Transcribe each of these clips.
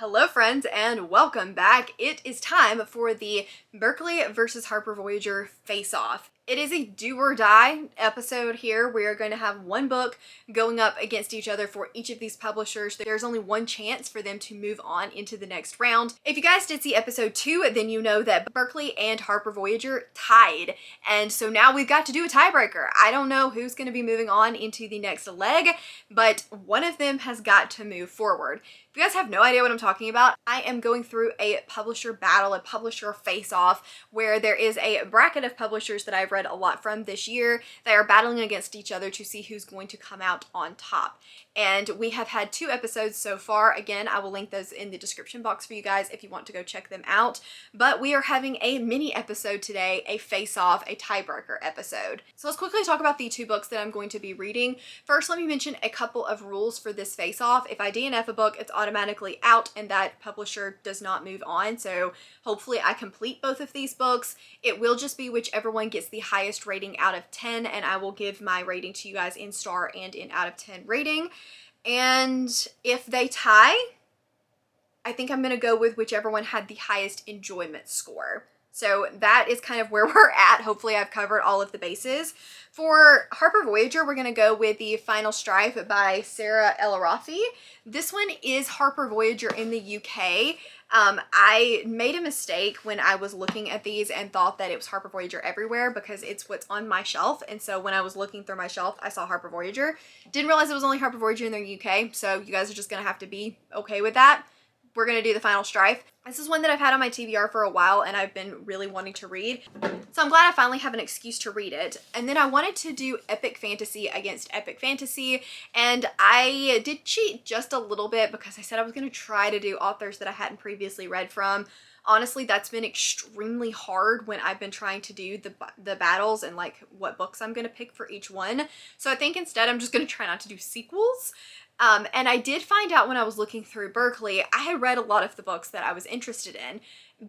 Hello friends and welcome back. It is time for the Berkley versus Harper Voyager face-off. It is a do or die episode here. We are going to have one book going up against each other for each of these publishers. There's only one chance for them to move on into the next round. If you guys did see episode 2, then you know that Berkley and Harper Voyager tied. And so now we've got to do a tiebreaker. I don't know who's going to be moving on into the next leg, but one of them has got to move forward. If you guys have no idea what I'm talking about, I am going through a publisher battle, a publisher face-off, where there is a bracket of publishers that I've read a lot from this year. They are battling against each other to see who's going to come out on top. And we have had 2 episodes so far. Again, I will link those in the description box for you guys if you want to go check them out. But we are having a mini episode today, a face-off, a tiebreaker episode. So let's quickly talk about the 2 books that I'm going to be reading. First, let me mention a couple of rules for this face-off. If I DNF a book, it's automatically out and that publisher does not move on. So hopefully I complete both of these books. It will just be whichever one gets the highest rating out of 10, and I will give my rating to you guys in star and in out of 10 rating. And if they tie, I think I'm going to go with whichever one had the highest enjoyment score. So that is kind of where we're at. Hopefully I've covered all of the bases. For Harper Voyager, we're going to go with the Final Strife by Sarah El-Arafi. This one is Harper Voyager in the UK. I made a mistake when I was looking at these and thought that it was Harper Voyager everywhere because it's what's on my shelf. And so when I was looking through my shelf, I saw Harper Voyager. Didn't realize it was only Harper Voyager in the UK. So you guys are just going to have to be okay with that. We're going to do the Final Strife. This is one that I've had on my TBR for a while and I've been really wanting to read. So I'm glad I finally have an excuse to read it. And then I wanted to do epic fantasy against epic fantasy. And I did cheat just a little bit because I said I was going to try to do authors that I hadn't previously read from. Honestly, that's been extremely hard when I've been trying to do the battles and like what books I'm going to pick for each one. So I think instead I'm just going to try not to do sequels. And I did find out when I was looking through Berkley, I had read a lot of the books that I was interested in,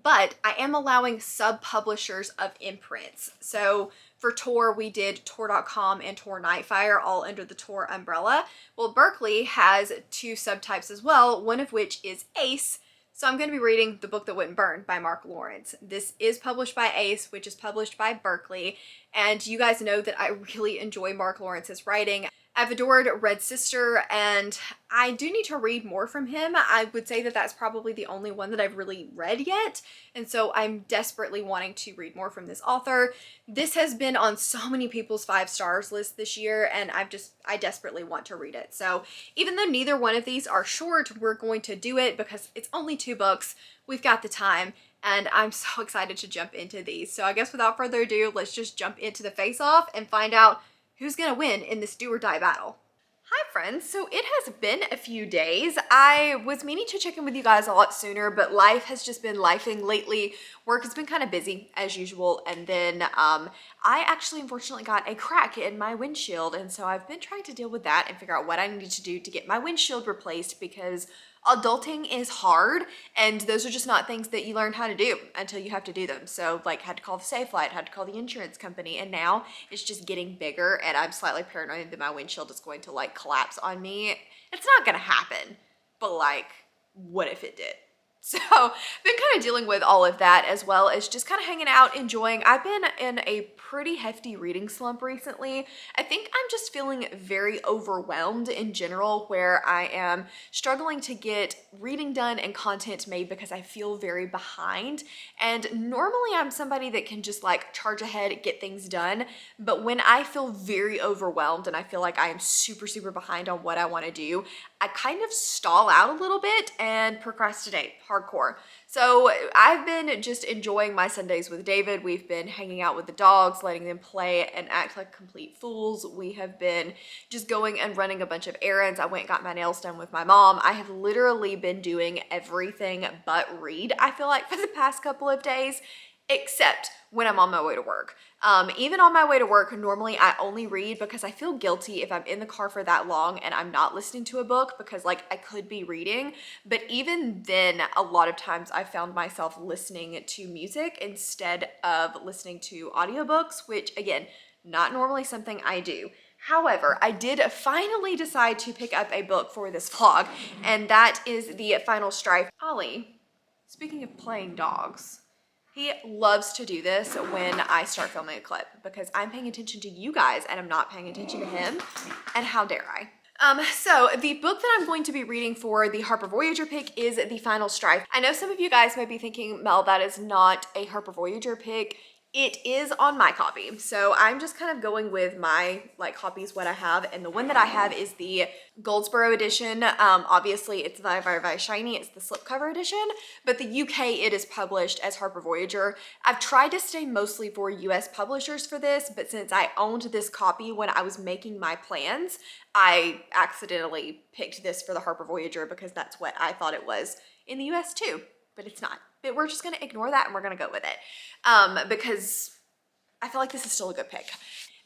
but I am allowing sub-publishers of imprints. So for Tor, we did Tor.com and Tor Nightfire, all under the Tor umbrella. Well, Berkley has 2 subtypes as well, one of which is Ace. So I'm going to be reading The Book That Wouldn't Burn by Mark Lawrence. This is published by Ace, which is published by Berkley. And you guys know that I really enjoy Mark Lawrence's writing. I've adored Red Sister, and I do need to read more from him. I would say that that's probably the only one that I've really read yet, and so I'm desperately wanting to read more from this author. This has been on so many people's 5 stars list this year, and I desperately want to read it. So even though neither one of these are short, we're going to do it because it's only 2 books. We've got the time, and I'm so excited to jump into these. So I guess without further ado, let's just jump into the face-off and find out who's gonna win in this do or die battle. Hi friends, so it has been a few days. I was meaning to check in with you guys a lot sooner, but life has just been lifing lately. Work has been kind of busy as usual, and then I actually unfortunately got a crack in my windshield, and so I've been trying to deal with that and figure out what I need to do to get my windshield replaced because adulting is hard, and those are just not things that you learn how to do until you have to do them. So like had to call the Safe Light, had to call the insurance company, and now it's just getting bigger and I'm slightly paranoid that my windshield is going to like collapse on me. It's not gonna happen, but like, what if it did? So I've been kind of dealing with all of that as well as just kind of hanging out, enjoying. I've been in a pretty hefty reading slump recently. I think I'm just feeling very overwhelmed in general, where I am struggling to get reading done and content made because I feel very behind. And normally I'm somebody that can just like charge ahead, get things done. But when I feel very overwhelmed and I feel like I am super, super behind on what I want to do, I kind of stall out a little bit and procrastinate hardcore. So I've been just enjoying my Sundays with David. We've been hanging out with the dogs, letting them play and act like complete fools. We have been just going and running a bunch of errands. I went and got my nails done with my mom. I have literally been doing everything but read, I feel like, for the past couple of days, except when I'm on my way to work. Even on my way to work, normally I only read because I feel guilty if I'm in the car for that long and I'm not listening to a book because like I could be reading. But even then, a lot of times I found myself listening to music instead of listening to audiobooks, which again, not normally something I do. However, I did finally decide to pick up a book for this vlog, and that is the Final Strife. Ollie, speaking of playing dogs, he loves to do this when I start filming a clip because I'm paying attention to you guys and I'm not paying attention to him, and how dare I? So the book that I'm going to be reading for the Harper Voyager pick is The Final Strife. I know some of you guys might be thinking, Mel, that is not a Harper Voyager pick. It is on my copy. So I'm just kind of going with my copies, what I have. And the one that I have is the Goldsboro edition. Obviously it's very, very, very shiny. It's the slipcover edition, but the UK, it is published as Harper Voyager. I've tried to stay mostly for US publishers for this, but since I owned this copy when I was making my plans, I accidentally picked this for the Harper Voyager because that's what I thought it was in the US too, but it's not. But we're just gonna ignore that and we're gonna go with it because I feel like this is still a good pick.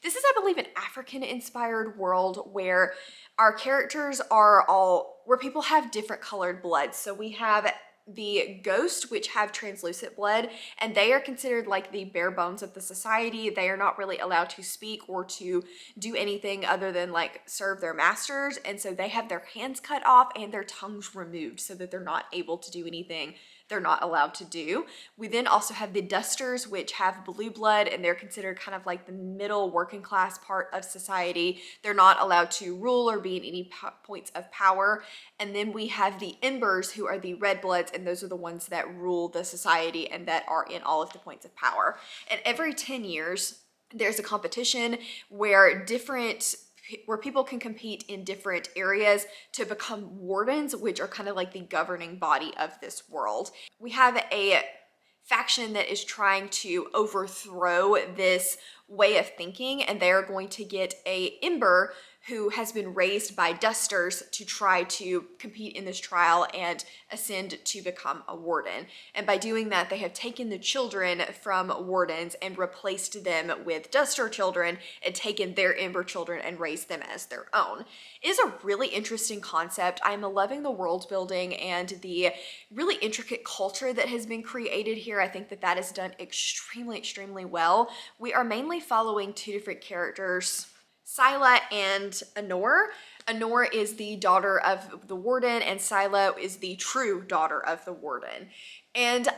This is, I believe, an African-inspired world where our characters are all, where people have different colored blood. So we have the ghost, which have translucent blood, and they are considered like the bare bones of the society. They are not really allowed to speak or to do anything other than like serve their masters. And so they have their hands cut off and their tongues removed so that they're not able to do anything they're not allowed to do. We then also have the dusters, which have blue blood, and they're considered kind of like the middle working class part of society. They're not allowed to rule or be in any points of power. And then we have the embers, who are the red bloods, and those are the ones that rule the society and that are in all of the points of power. And every 10 years, there's a competition where people can compete in different areas to become wardens, which are kind of like the governing body of this world. We have a faction that is trying to overthrow this way of thinking, and they are going to get a ember who has been raised by dusters to try to compete in this trial and ascend to become a warden. And by doing that, they have taken the children from wardens and replaced them with duster children and taken their ember children and raised them as their own. It is a really interesting concept. I'm loving the world building and the really intricate culture that has been created here. I think that that is done extremely, extremely well. We are mainly following two different characters, Scylla and Honor. Honor is the daughter of the warden, and Scylla is the true daughter of the warden. And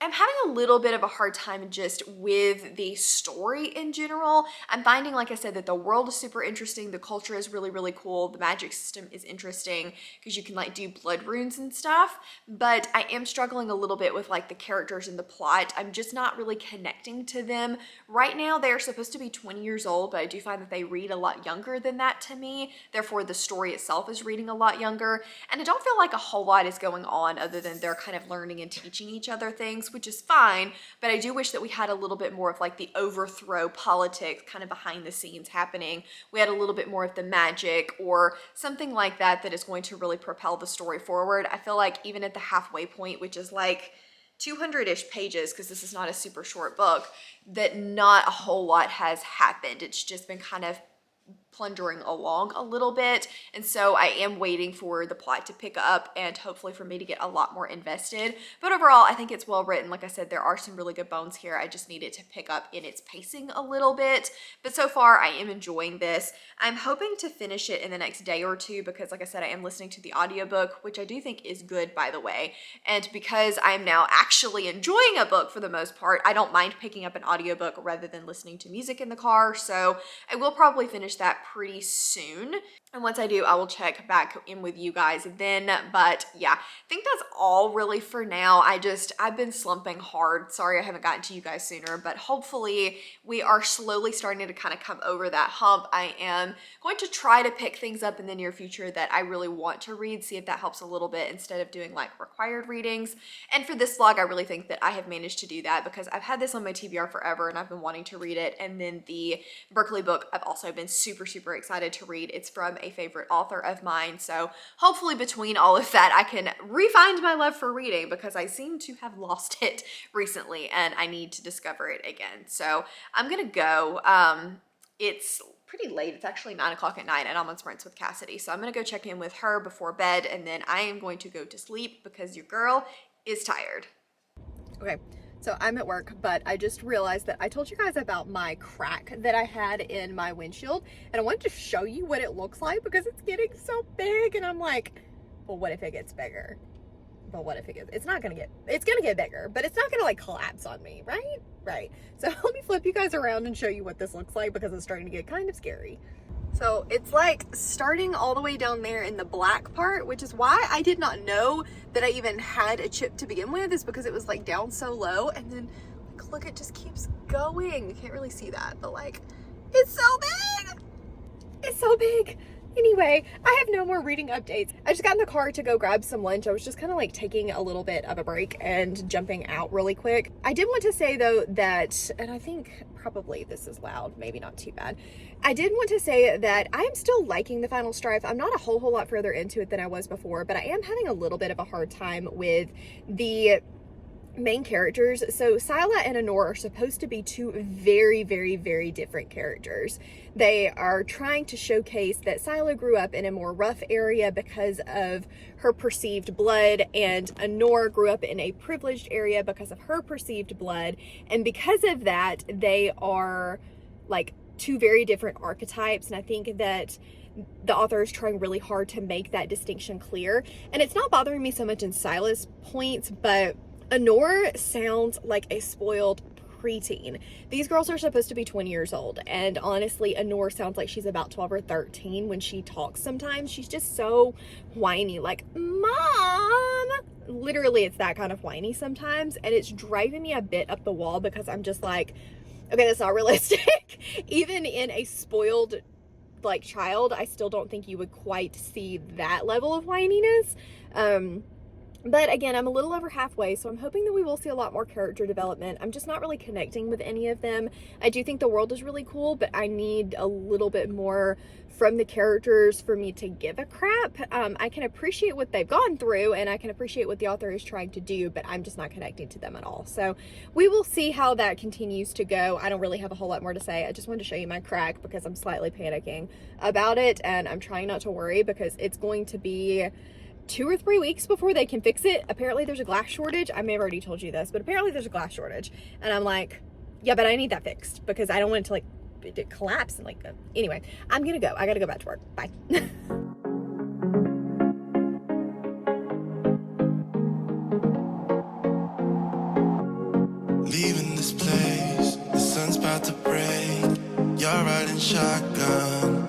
I'm having a little bit of a hard time just with the story in general. I'm finding, like I said, that the world is super interesting. The culture is really, really cool. The magic system is interesting because you can like do blood runes and stuff. But I am struggling a little bit with like the characters and the plot. I'm just not really connecting to them. Right now, they're supposed to be 20 years old, but I do find that they read a lot younger than that to me. Therefore, the story itself is reading a lot younger. And I don't feel like a whole lot is going on other than they're kind of learning and teaching each other things, which is fine, but I do wish that we had a little bit more of like the overthrow politics kind of behind the scenes happening. We had a little bit more of the magic or something like that that is going to really propel the story forward. I feel like even at the halfway point, which is like 200-ish pages, because this is not a super short book, that not a whole lot has happened. It's just been kind of plundering along a little bit, and so I am waiting for the plot to pick up and hopefully for me to get a lot more invested. But overall, I think it's well written. Like I said, there are some really good bones here. I just need it to pick up in its pacing a little bit, but so far I am enjoying this. I'm hoping to finish it in the next day or two because, like I said, I am listening to the audiobook, which I do think is good, by the way. And because I'm now actually enjoying a book for the most part, I don't mind picking up an audiobook rather than listening to music in the car, so I will probably finish that pretty soon. And once I do, I will check back in with you guys then. But yeah, I think that's all really for now. I've been slumping hard. Sorry I haven't gotten to you guys sooner, but hopefully we are slowly starting to kind of come over that hump. I am going to try to pick things up in the near future that I really want to read, see if that helps a little bit instead of doing like required readings. And for this vlog, I really think that I have managed to do that because I've had this on my TBR forever and I've been wanting to read it. And then the Berkley book, I've also been super, super excited to read. It's from a favorite author of mine, so hopefully between all of that I can re-find my love for reading because I seem to have lost it recently and I need to discover it again. So I'm gonna go. It's pretty late. It's actually 9 o'clock at night and I'm on sprints with Cassidy, so I'm gonna go check in with her before bed and then I am going to go to sleep because your girl is tired. Okay, So I'm at work, but I just realized that I told you guys about my crack that I had in my windshield, and I wanted to show you what it looks like because it's getting so big, and I'm like, well, what if it gets bigger? But what if it gets, it's gonna get bigger, but it's not gonna like collapse on me, right? Right. So let me flip you guys around and show you what this looks like because it's starting to get kind of scary. So it's like starting all the way down there in the black part, which is why I did not know that I even had a chip to begin with, is because it was like down so low. And then like, look, it just keeps going. You can't really see that, but like, it's so big. It's so big. Anyway, I have no more reading updates. I just got in the car to go grab some lunch. I was just kind of like taking a little bit of a break and jumping out really quick. I did want to say though that, and I think probably this is loud, maybe not too bad. I did want to say that I am still liking the Final Strife. I'm not a whole lot further into it than I was before, but I am having a little bit of a hard time with the main characters. So Scylla and Honor are supposed to be two very, very, very different characters. They are trying to showcase that Scylla grew up in a more rough area because of her perceived blood, and Honor grew up in a privileged area because of her perceived blood. And because of that, they are like two very different archetypes. And I think that the author is trying really hard to make that distinction clear. And it's not bothering me so much in Scylla's points, but Honor sounds like a spoiled preteen. These girls are supposed to be 20 years old, and honestly, Honor sounds like she's about 12 or 13 when she talks sometimes. She's just so whiny, like, Mom! Literally, it's that kind of whiny sometimes, and it's driving me a bit up the wall because I'm just like, okay, that's not realistic. Even in a spoiled, like, child, I still don't think you would quite see that level of whininess. But again, I'm a little over halfway, so I'm hoping that we will see a lot more character development. I'm just not really connecting with any of them. I do think the world is really cool, but I need a little bit more from the characters for me to give a crap. I can appreciate what they've gone through, and I can appreciate what the author is trying to do, but I'm just not connecting to them at all. So we will see how that continues to go. I don't really have a whole lot more to say. I just wanted to show you my crack because I'm slightly panicking about it, and I'm trying not to worry because it's going to be 2 or 3 weeks before they can fix it. Apparently there's a glass shortage. I may have already told you this, but apparently there's a glass shortage. And I'm like, yeah, but I need that fixed because I don't want it to like collapse and like, anyway, I'm gonna go. I gotta go back to work. Bye. Leaving this place, the sun's about to break. You're riding shotgun.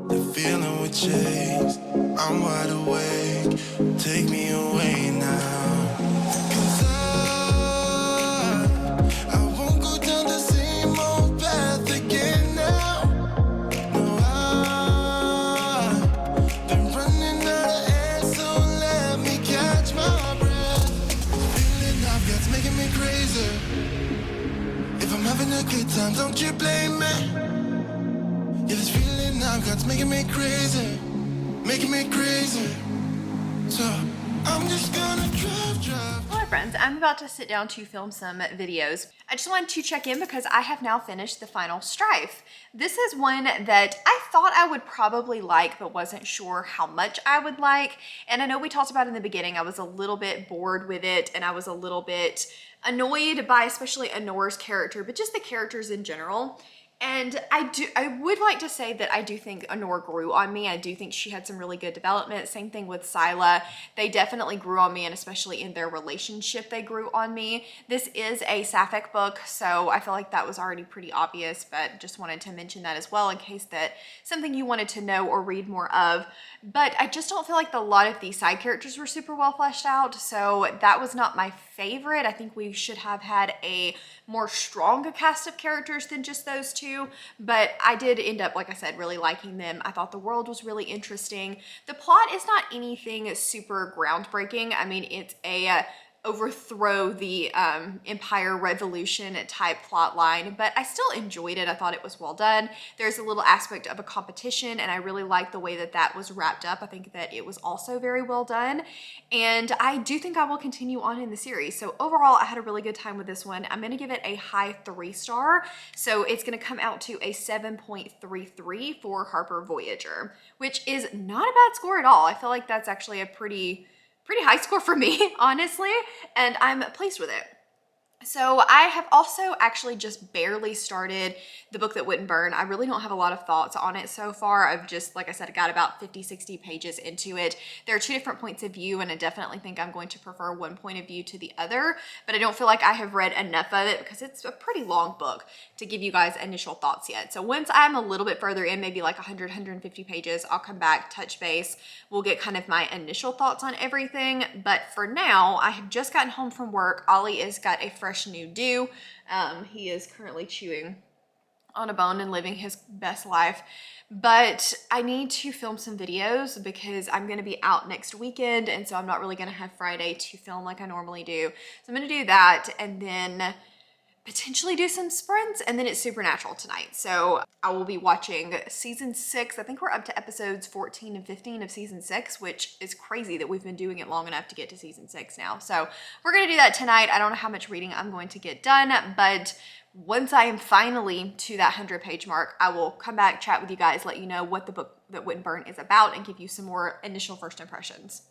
The feeling we chase. I'm wide awake, take me away now. 'Cause I won't go down the same old path again now. No, I've been running out of air, so let me catch my breath. Feeling I've got's making me crazy. If I'm having a good time, don't you blame me. Yeah, this feeling I've got's making me crazy. Making me crazy. So I'm just gonna drive. Hello friends, I'm about to sit down to film some videos. I just wanted to check in because I have now finished the Final Strife. This is one that I thought I would probably like, but wasn't sure how much I would like. And I know we talked about in the beginning, I was a little bit bored with it, and I was a little bit annoyed by especially Honor's character, but just the characters in general. And I would like to say that I do think Honor grew on me. I do think she had some really good development. Same thing with Scylla. They definitely grew on me, and especially in their relationship, they grew on me. This is a sapphic book, so I feel like that was already pretty obvious, but just wanted to mention that as well in case that something you wanted to know or read more of. But I just don't feel like a lot of these side characters were super well fleshed out, so that was not my favorite. I think we should have had a more stronger cast of characters than just those two, but I did end up, like I said, really liking them. I thought the world was really interesting. The plot is not anything super groundbreaking. I mean, it's a overthrow the Empire Revolution type plot line, but I still enjoyed it. I thought it was well done. There's a little aspect of a competition, and I really liked the way that that was wrapped up. I think that it was also very well done, and I do think I will continue on in the series. So overall, I had a really good time with this one. I'm gonna give it a high 3-star, so it's gonna come out to a 7.33 for Harper Voyager, which is not a bad score at all. I feel like that's actually a pretty pretty high score for me, honestly, and I'm pleased with it. So I have also actually just barely started the book that wouldn't burn. I really don't have a lot of thoughts on it so far. I've just, like I said, I got about 50, 60 pages into it. There are two different points of view, and I definitely think I'm going to prefer one point of view to the other, but I don't feel like I have read enough of it because it's a pretty long book to give you guys initial thoughts yet. So once I'm a little bit further in, maybe like 100, 150 pages, I'll come back, touch base. We'll get kind of my initial thoughts on everything. But for now, I have just gotten home from work. Ollie has got a fresh new do. He is currently chewing on a bone and living his best life, but I need to film some videos because I'm going to be out next weekend, and so I'm not really going to have Friday to film like I normally do. So I'm going to do that and then potentially do some sprints, and then it's Supernatural tonight. So I will be watching season 6. I think we're up to episodes 14 and 15 of season 6, which is crazy that we've been doing it long enough to get to season 6 now. So we're gonna do that tonight. I don't know how much reading I'm going to get done, but once I am finally to that 100-page mark, I will come back, chat with you guys, let you know what the book that wouldn't burn is about, and give you some more initial first impressions.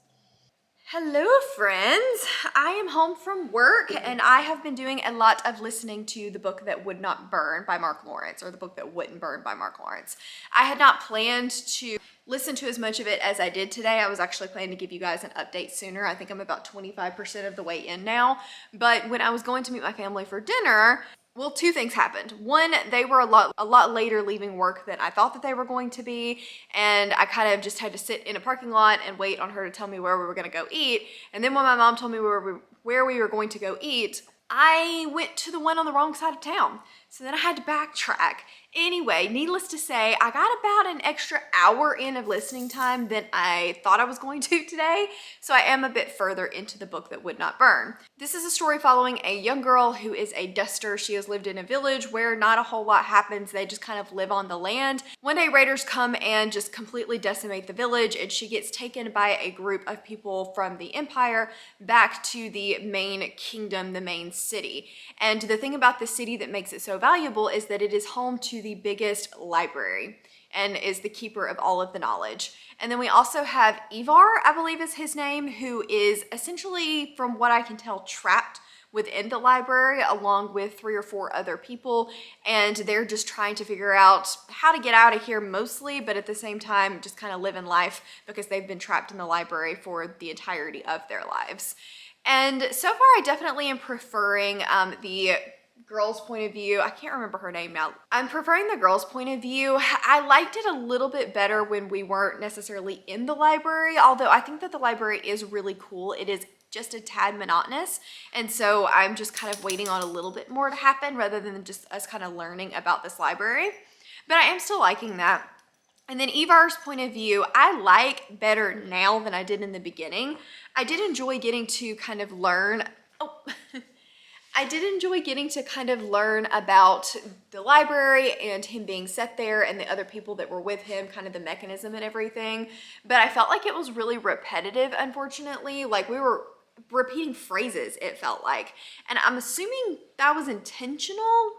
Hello friends, I am home from work and I have been doing a lot of listening to The Book That Would Not Burn by Mark Lawrence, or The Book That Wouldn't Burn by Mark Lawrence. I had not planned to listen to as much of it as I did today. I was actually planning to give you guys an update sooner. I think I'm about 25% of the way in now, but when I was going to meet my family for dinner, well, two things happened. One, they were a lot later leaving work than I thought that they were going to be, and I kind of just had to sit in a parking lot and wait on her to tell me where we were going to go eat. And then when my mom told me where we were going to go eat, I went to the one on the wrong side of town. So then I had to backtrack. Anyway, needless to say, I got about an extra hour in of listening time than I thought I was going to today. So I am a bit further into The Book That Would Not Burn. This is a story following a young girl who is a duster. She has lived in a village where not a whole lot happens. They just kind of live on the land. One day raiders come and just completely decimate the village, and she gets taken by a group of people from the empire back to the main kingdom, the main city. And the thing about the city that makes it so valuable is that it is home to the biggest library and is the keeper of all of the knowledge. And then we also have Ivar, I believe is his name, who is essentially, from what I can tell, trapped within the library along with 3 or 4 other people, and they're just trying to figure out how to get out of here mostly, but at the same time just kind of living life because they've been trapped in the library for the entirety of their lives. And so far I definitely am preferring the girl's point of view. I can't remember her name now. I'm preferring the girl's point of view. I liked it a little bit better when we weren't necessarily in the library, although I think that the library is really cool. It is just a tad monotonous, and so I'm just kind of waiting on a little bit more to happen rather than just us kind of learning about this library. But I am still liking that. And then Ivar's point of view, I like better now than I did in the beginning. I did enjoy getting to kind of learn, I did enjoy getting to kind of learn about the library and him being set there and the other people that were with him, kind of the mechanism and everything. But I felt like it was really repetitive, unfortunately. Like we were repeating phrases, it felt like. And I'm assuming that was intentional.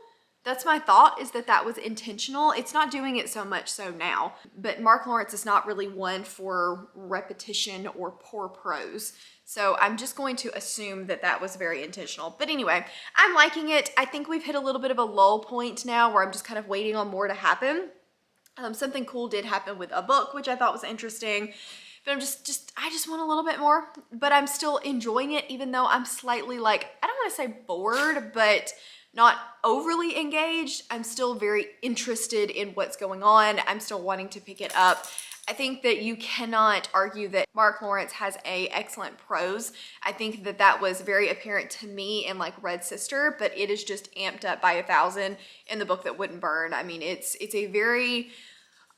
That's my thought, is that that was intentional. It's not doing it so much so now, but Mark Lawrence is not really one for repetition or poor prose. So I'm just going to assume that that was very intentional. But anyway, I'm liking it. I think we've hit a little bit of a lull point now where I'm just kind of waiting on more to happen. Something cool did happen with a book, which I thought was interesting. But I just want a little bit more. But I'm still enjoying it, even though I'm slightly like, I don't want to say bored, but not overly engaged. I'm still very interested in what's going on. I'm still wanting to pick it up. I think that you cannot argue that Mark Lawrence has a excellent prose. I think that that was very apparent to me in like Red Sister, but it is just amped up by 1,000 in The Book That Wouldn't Burn. I mean, it's a very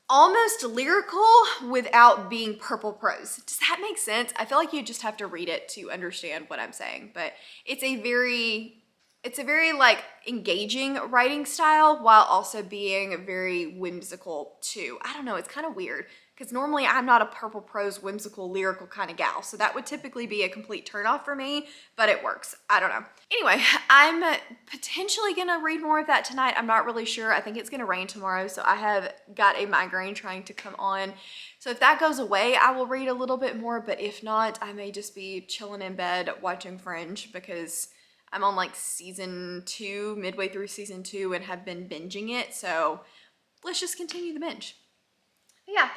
almost lyrical without being purple prose. Does that make sense? I feel like you just have to read it to understand what I'm saying, but it's a very like engaging writing style while also being very whimsical too. I don't know, it's kind of weird. because normally I'm not a purple prose, whimsical, lyrical kind of gal. So that would typically be a complete turnoff for me, but it works. I don't know. Anyway, I'm potentially gonna read more of that tonight. I'm not really sure. I think it's gonna rain tomorrow, so I have got a migraine trying to come on. So if that goes away, I will read a little bit more, but if not, I may just be chilling in bed watching Fringe because I'm on like season 2, midway through season 2, and have been binging it. So let's just continue the binge. But yeah,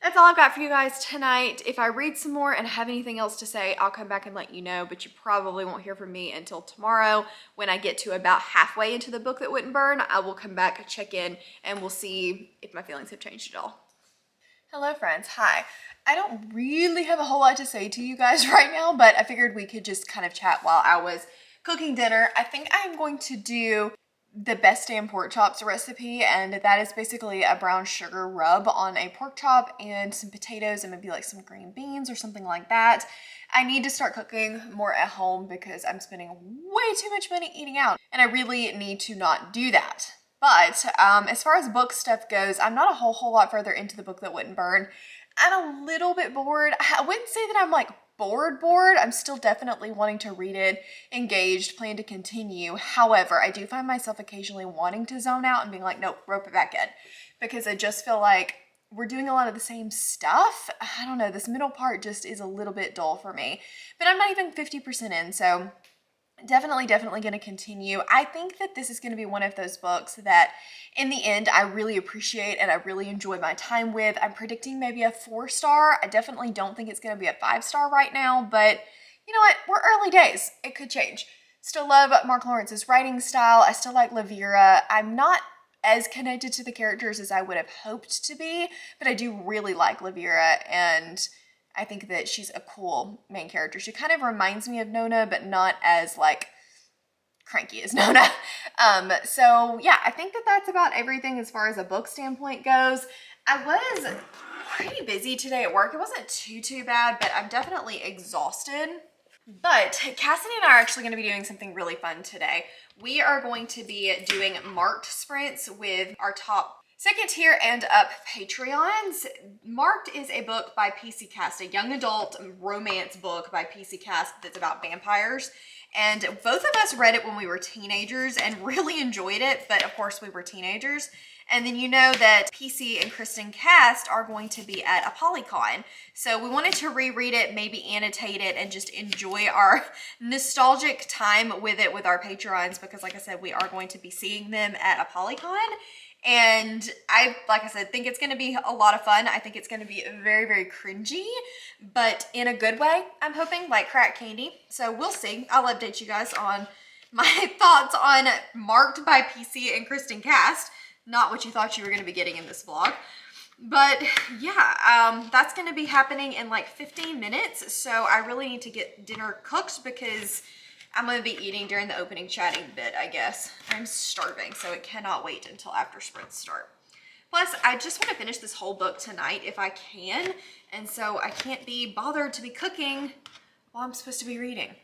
that's all I've got for you guys tonight. If I read some more and have anything else to say, I'll come back and let you know, but you probably won't hear from me until tomorrow when I get to about halfway into the book that wouldn't burn. I will come back, check in, and we'll see if my feelings have changed at all. Hello friends, hi. I don't really have a whole lot to say to you guys right now, but I figured we could just kind of chat while I was cooking dinner. I think I'm going to do the best damn pork chops recipe, and that is basically a brown sugar rub on a pork chop and some potatoes and maybe like some green beans or something like that. I need to start cooking more at home because I'm spending way too much money eating out, and I really need to not do that. But as far as book stuff goes, I'm not a whole lot further into the book that wouldn't burn. I'm a little bit bored. I wouldn't say that I'm like bored. I'm still definitely wanting to read it, engaged, plan to continue. However, I do find myself occasionally wanting to zone out and being like, nope, rope it back in. Because I just feel like we're doing a lot of the same stuff. I don't know, this middle part just is a little bit dull for me. But I'm not even 50% in, so definitely going to continue. I think that this is going to be one of those books that in the end I really appreciate and I really enjoy my time with. I'm predicting maybe a 4-star. I definitely don't think it's going to be a 5-star right now, but you know what? We're early days. It could change. Still love Mark Lawrence's writing style. I still like Lavira. I'm not as connected to the characters as I would have hoped to be, but I do really like Lavira, and I think that she's a cool main character. She kind of reminds me of Nona, but not as like cranky as Nona. So yeah, I think that that's about everything as far as a book standpoint goes. I was pretty busy today at work. It wasn't too bad, but I'm definitely exhausted. But Cassidy and I are actually going to be doing something really fun today. We are going to be doing marked sprints with our top second tier and up Patreons. Marked is a book by PC Cast, a young adult romance book by PC Cast that's about vampires. And both of us read it when we were teenagers and really enjoyed it, but of course we were teenagers. And then you know that PC and Kristen Cast are going to be at a Polycon. So we wanted to reread it, maybe annotate it, and just enjoy our nostalgic time with it with our Patreons, because like I said, we are going to be seeing them at a Polycon. And I, like I said, think it's going to be a lot of fun. I think it's going to be very cringy, but in a good way, I'm hoping, like crack candy. So we'll see. I'll update you guys on my thoughts on Marked by PC and Kristen Cast. Not what you thought you were going to be getting in this vlog. But yeah, that's going to be happening in like 15 minutes. So I really need to get dinner cooked because I'm going to be eating during the opening chatting bit, I guess. I'm starving, so it cannot wait until after sprints start. Plus, I just want to finish this whole book tonight if I can, and so I can't be bothered to be cooking while I'm supposed to be reading.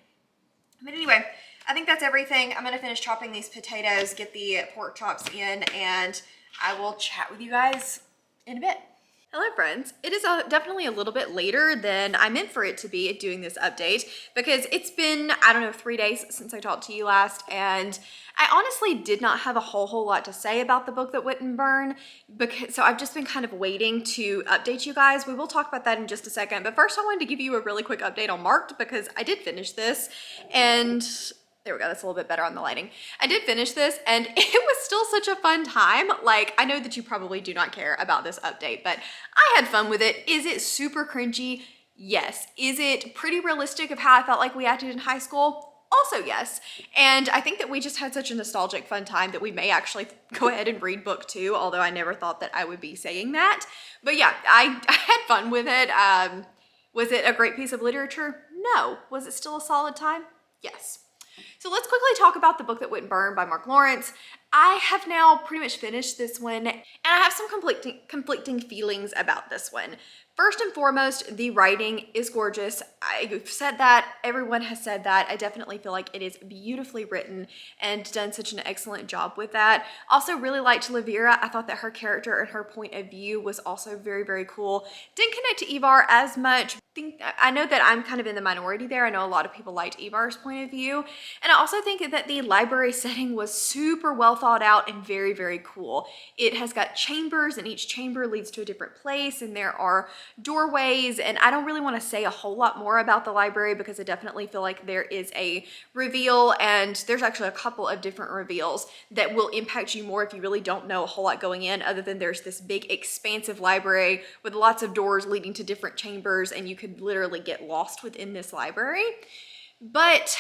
But anyway, I think that's everything. I'm going to finish chopping these potatoes, get the pork chops in, and I will chat with you guys in a bit. Hello friends, it is definitely a little bit later than I meant for it to be doing this update because it's been, I don't know, 3 days since I talked to you last, and I honestly did not have a whole lot to say about the book that wouldn't burn, so I've just been kind of waiting to update you guys. We will talk about that in just a second, but first I wanted to give you a really quick update on Marked because I did finish this, and there we go, that's a little bit better on the lighting. I did finish this and it was still such a fun time. Like, I know that you probably do not care about this update, but I had fun with it. Is it super cringy? Yes. Is it pretty realistic of how I felt like we acted in high school? Also yes. And I think that we just had such a nostalgic fun time that we may actually go ahead and read book 2, although I never thought that I would be saying that. But yeah, I had fun with it. Was it a great piece of literature? No. Was it still a solid time? Yes. So let's quickly talk about the book that wouldn't burn by Mark Lawrence. I have now pretty much finished this one, and I have some conflicting feelings about this one. First and foremost, the writing is gorgeous. I've said that, everyone has said that. I definitely feel like it is beautifully written and done such an excellent job with that. Also really liked Levira. I thought that her character and her point of view was also very, very cool. Didn't connect to Ivar as much. I know that I'm kind of in the minority there. I know a lot of people liked Ivar's point of view. And I also think that the library setting was super well thought out and very, very cool. It has got chambers and each chamber leads to a different place and there are doorways, and I don't really want to say a whole lot more about the library because I definitely feel like there is a reveal, and there's actually a couple of different reveals that will impact you more if you really don't know a whole lot going in, other than there's this big expansive library with lots of doors leading to different chambers and you could literally get lost within this library. But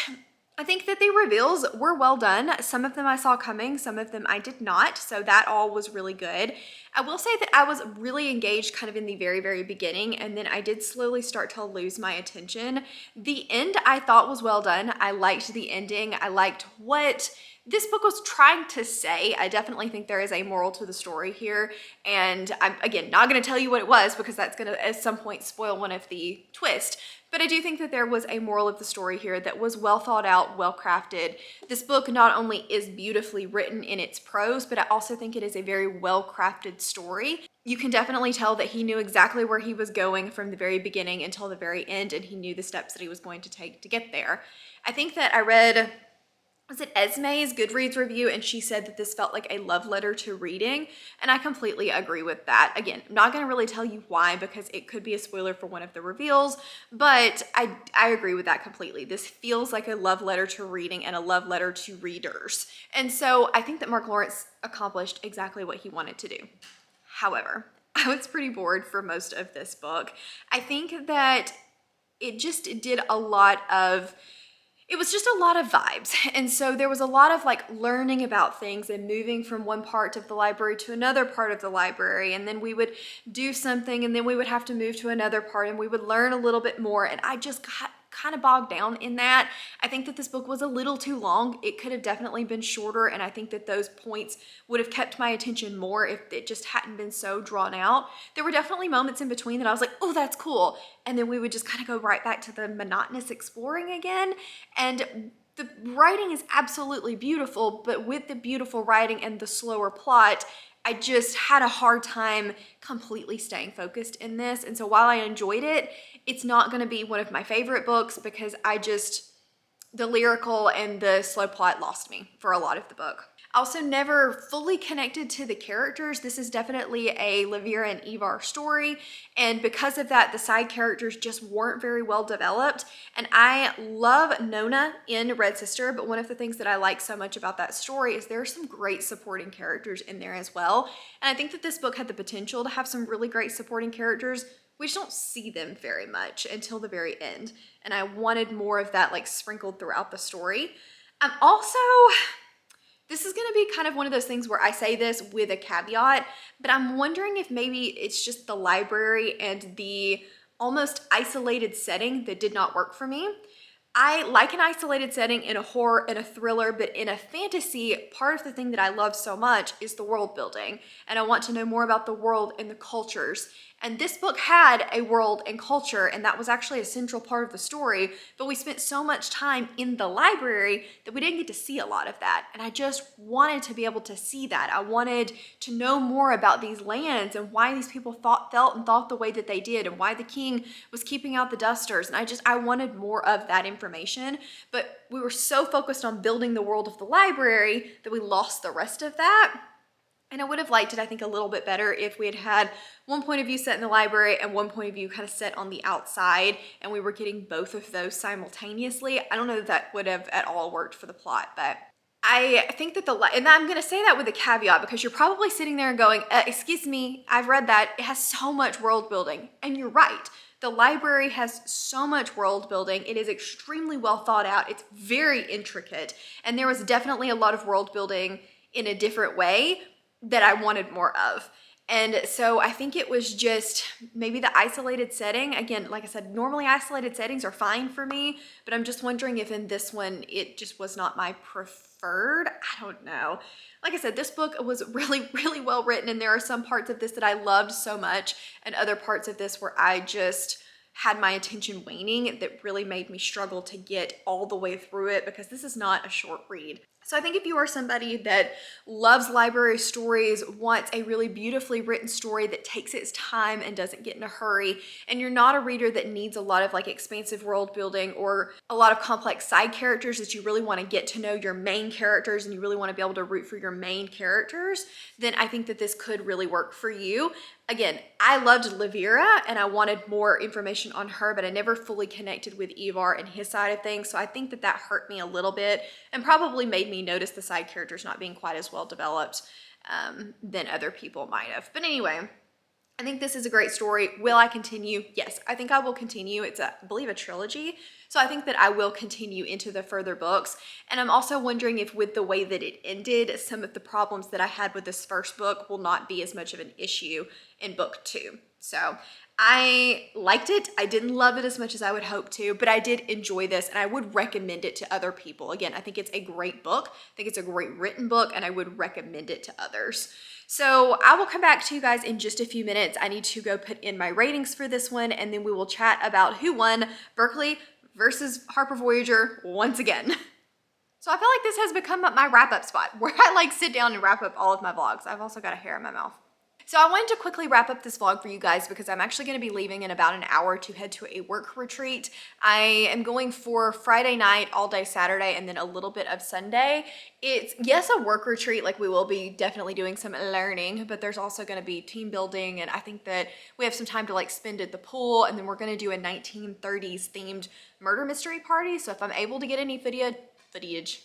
I think that the reveals were well done. Some of them I saw coming, some of them I did not, so that all was really good. I will say that I was really engaged kind of in the very, very beginning, and then I did slowly start to lose my attention. The end I thought was well done. I liked the ending. I liked what this book was trying to say. I definitely think there is a moral to the story here, and I'm, again, not going to tell you what it was because that's going to at some point spoil one of the twists. But I do think that there was a moral of the story here that was well thought out, well crafted. This book not only is beautifully written in its prose, but I also think it is a very well crafted story. You can definitely tell that he knew exactly where he was going from the very beginning until the very end, and he knew the steps that he was going to take to get there. I think that I read, was it Esme's Goodreads review, and she said that this felt like a love letter to reading, and I completely agree with that. Again, I'm not going to really tell you why because it could be a spoiler for one of the reveals, but I agree with that completely. This feels like a love letter to reading and a love letter to readers. And so I think that Mark Lawrence accomplished exactly what he wanted to do. However, I was pretty bored for most of this book. I think that it just did a lot of, it was just a lot of vibes. And so there was a lot of like learning about things and moving from one part of the library to another part of the library. And then we would do something and then we would have to move to another part and we would learn a little bit more. And I just got kind of bogged down in that. I think that this book was a little too long. It could have definitely been shorter, and I think that those points would have kept my attention more if it just hadn't been so drawn out. There were definitely moments in between that I was like, oh, that's cool. And then we would just kind of go right back to the monotonous exploring again. And the writing is absolutely beautiful, but with the beautiful writing and the slower plot, I just had a hard time completely staying focused in this. And so while I enjoyed it, it's not going to be one of my favorite books because the lyrical and the slow plot lost me for a lot of the book. I also never fully connected to the characters. This is definitely a Levira and Ivar story, and because of that, the side characters just weren't very well developed. And I love Nona in Red Sister, but one of the things that I like so much about that story is there are some great supporting characters in there as well. And I think that this book had the potential to have some really great supporting characters. We just don't see them very much until the very end. And I wanted more of that like sprinkled throughout the story. This is going to be kind of one of those things where I say this with a caveat, but I'm wondering if maybe it's just the library and the almost isolated setting that did not work for me. I like an isolated setting in a horror and a thriller, but in a fantasy, part of the thing that I love so much is the world building, and I want to know more about the world and the cultures. And this book had a world and culture, and that was actually a central part of the story, but we spent so much time in the library that we didn't get to see a lot of that. And I just wanted to be able to see that. I wanted to know more about these lands and why these people felt and thought the way that they did, and why the king was keeping out the dusters. And I wanted more of that information, but we were so focused on building the world of the library that we lost the rest of that. And I would have liked it, I think, a little bit better if we had had one point of view set in the library and one point of view kind of set on the outside, and we were getting both of those simultaneously. I don't know if that would have at all worked for the plot, but I think that and I'm going to say that with a caveat because you're probably sitting there and going, excuse me, I've read that. It has so much world building. And you're right. The library has so much world building. It is extremely well thought out. It's very intricate. And there was definitely a lot of world building in a different way that I wanted more of. And so I think it was just maybe the isolated setting. Again, like I said, normally isolated settings are fine for me, but I'm just wondering if in this one, it just was not my preferred. I don't know. Like I said, this book was really, really well written, and there are some parts of this that I loved so much, and other parts of this where I just had my attention waning that really made me struggle to get all the way through it, because this is not a short read. So I think if you are somebody that loves library stories, wants a really beautifully written story that takes its time and doesn't get in a hurry, and you're not a reader that needs a lot of like expansive world building or a lot of complex side characters, that you really want to get to know your main characters and you really want to be able to root for your main characters, then I think that this could really work for you. Again, I loved Levira and I wanted more information on her, but I never fully connected with Ivar and his side of things. So I think that that hurt me a little bit and probably made me notice the side characters not being quite as well developed than other people might have. But anyway, I think this is a great story. Will I continue? Yes, I think I will continue. It's, I believe, a trilogy. So I think that I will continue into the further books. And I'm also wondering if with the way that it ended, some of the problems that I had with this first book will not be as much of an issue in book 2. So I liked it. I didn't love it as much as I would hope to, but I did enjoy this and I would recommend it to other people. Again, I think it's a great book. I think it's a great written book and I would recommend it to others. So I will come back to you guys in just a few minutes. I need to go put in my ratings for this one, and then we will chat about who won Berkley versus Harper Voyager once again. So I feel like this has become my wrap-up spot where I like sit down and wrap up all of my vlogs. I've also got a hair in my mouth. So I wanted to quickly wrap up this vlog for you guys because I'm actually going to be leaving in about an hour to head to a work retreat. I am going for Friday night, all day Saturday, and then a little bit of Sunday. It's, yes, a work retreat, like we will be definitely doing some learning, but there's also going to be team building, and I think that we have some time to like spend at the pool, and then we're going to do a 1930s themed murder mystery party. So if I'm able to get any footage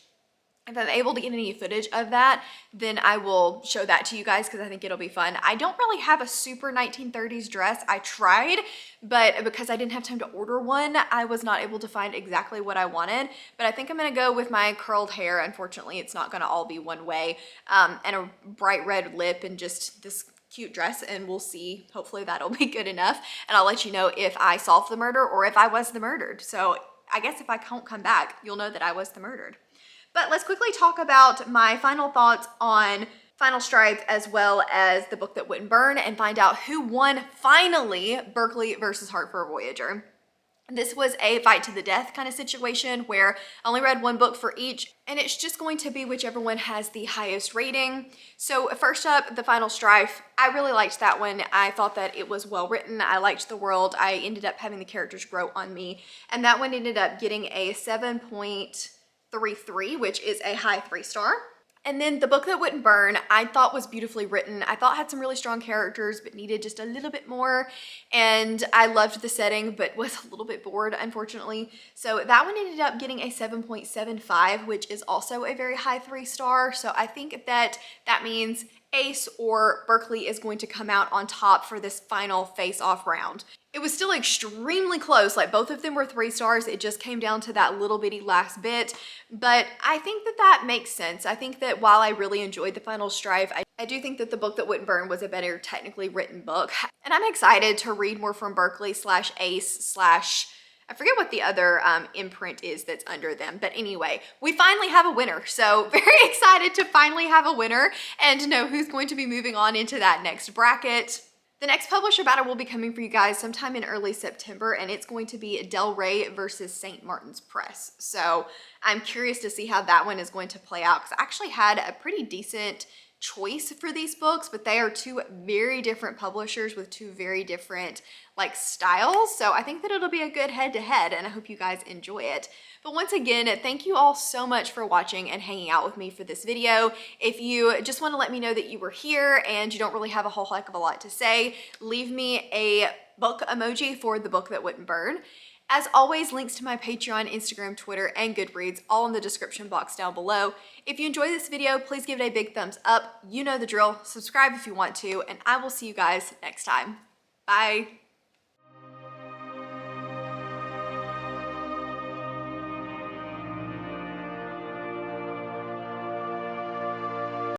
of that, then I will show that to you guys because I think it'll be fun. I don't really have a super 1930s dress. I tried, but because I didn't have time to order one, I was not able to find exactly what I wanted. But I think I'm gonna go with my curled hair. Unfortunately, it's not gonna all be one way, and a bright red lip and just this cute dress, and we'll see. Hopefully that'll be good enough. And I'll let you know if I solved the murder or if I was the murdered. So I guess if I don't come back, you'll know that I was the murdered. But let's quickly talk about my final thoughts on Final Strife as well as the book that wouldn't burn and find out who won finally Berkley versus Harper Voyager. This was a fight to the death kind of situation where I only read one book for each, and it's just going to be whichever one has the highest rating. So first up, the Final Strife. I really liked that one. I thought that it was well written. I liked the world. I ended up having the characters grow on me, and that one ended up getting a 7.33, which is a high 3-star. And then the book that wouldn't burn, I thought was beautifully written. I thought had some really strong characters, but needed just a little bit more. And I loved the setting, but was a little bit bored, unfortunately. So that one ended up getting a 7.75, which is also a very high 3-star. So I think that means Ace or Berkley is going to come out on top for this final face-off round. It was still extremely close, like both of them were 3 stars. It just came down to that little bitty last bit, but I think that makes sense. I think that while I really enjoyed the Final Strife, I do think that the book that wouldn't burn was a better technically written book. And I'm excited to read more from Berkley / Ace / I forget what the other imprint is that's under them. But anyway, we finally have a winner. So very excited to finally have a winner and to know who's going to be moving on into that next bracket. The next publisher battle will be coming for you guys sometime in early September, and it's going to be Del Rey versus St. Martin's Press. So I'm curious to see how that one is going to play out because I actually had a pretty decent choice for these books, but they are two very different publishers with two very different like styles. So I think that it'll be a good head-to-head, and I hope you guys enjoy it. But once again, thank you all so much for watching and hanging out with me for this video. If you just want to let me know that you were here and you don't really have a whole heck of a lot to say, leave me a book emoji for the book that wouldn't burn. As always, links to my Patreon, Instagram, Twitter, and Goodreads all in the description box down below. If you enjoyed this video, please give it a big thumbs up. You know the drill. Subscribe if you want to, and I will see you guys next time. Bye.